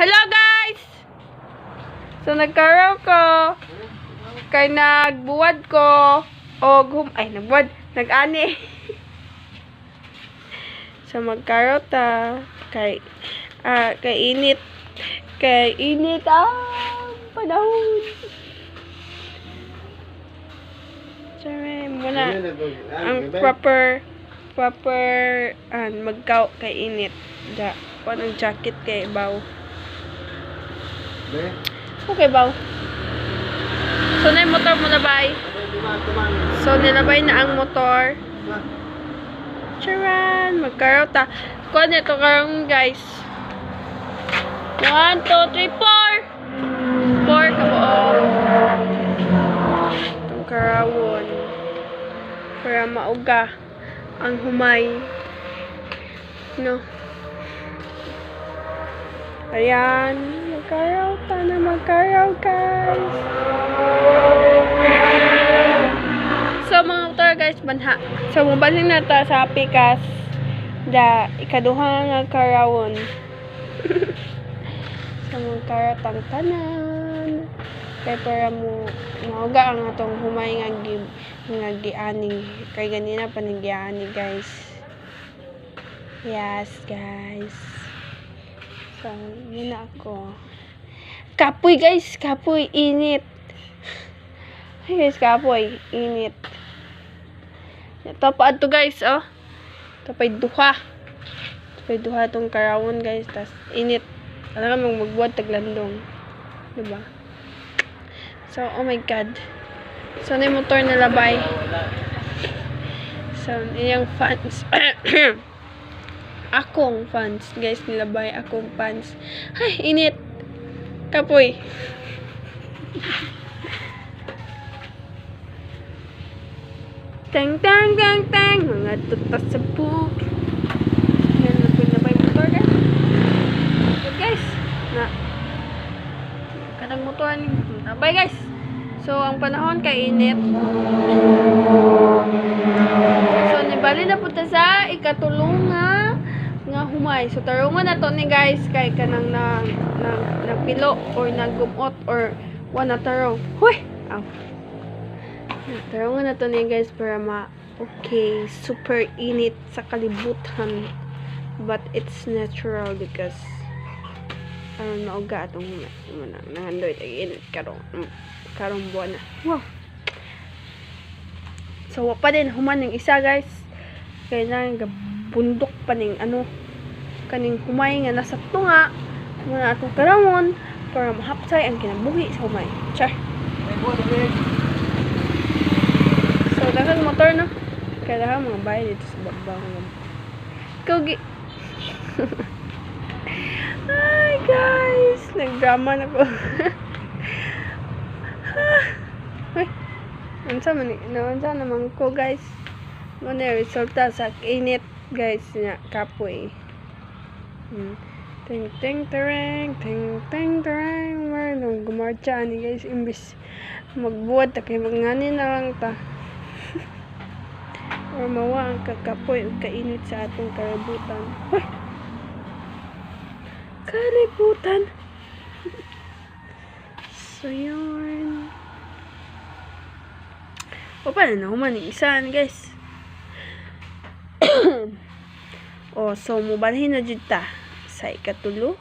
Hello guys! So nagkaraw ko kay nagbuwad ko nag-ani. So magkaraw ta kay init ang panahon. Sorry, muna ang proper magkaw kay init. Ng jacket kay baw. Okay, baw. So, na yung motor mo nabay. So, nilabay na ang motor. Charan! Magkaraw ta. Kuha nito karong guys. 1, 2, 3, 4! 4 kabuo. Itong karawon. Para mauga ang humay. No? Ayan, magkaraw guys. So mga motor guys, banha. So mabalik na ta sa pikas ikaduha nga karawon. So magkaratang tanan. Kay para mo mauga ang atong humay nga giani. Kay ganina pa ni giani guys. Yes guys. So, yun na ako. Kapoy guys, kapoy, init. Ay guys, kapoy, init. Ito pa ito guys, oh. Ito pa'y duha. Ito pa'y duha itong karawon guys. Tas init. Alam ka magbuhat taglandong. Diba? So, oh my god. So, na yung motor na labay. So, yung fans. Akong fans, guys, nilabay akong fans. Ay, init. Kapoy. Tang. Mga tutas sa book. Yan na po nilabay motor, guys. Okay, guys. Kanang motor ni nilabay, guys. So, ang panahon kay init. So, nibali na po ta sa ikatulong nga humay. So, tarungan na to ni guys kay kanang nagpilo or naggumot or wala tarong. Huy! Aw. Tarungan na to ni guys para okay, super init sa kalibutan. But it's natural because nauga atong humay. Nangandoy tag-init karong buwan na. Wow! So, pa din human ng isa guys. Kaya na bundok pa ning kaning humay nga nasa tunga muna atong karawon para mahapsay ang kinabuhi sa humay. Char. So daghang motor no. Kaya daghang mga bahay dito sa babang Kogi. Hi guys, nagdrama na ko. Hoy. Unsa naman ko guys. Muna resulta sa init guys nga kapoy. Ting tereng nung gumarcha ni guys imbis magbuhat ta kay magngani na lang ta. Or mawa ang kakapoy ug kainit sa atong kalibutan. Hoy! Kalibutan. So yun. O paano na human isaan guys. So mubalhin na jud ta sa ikatulo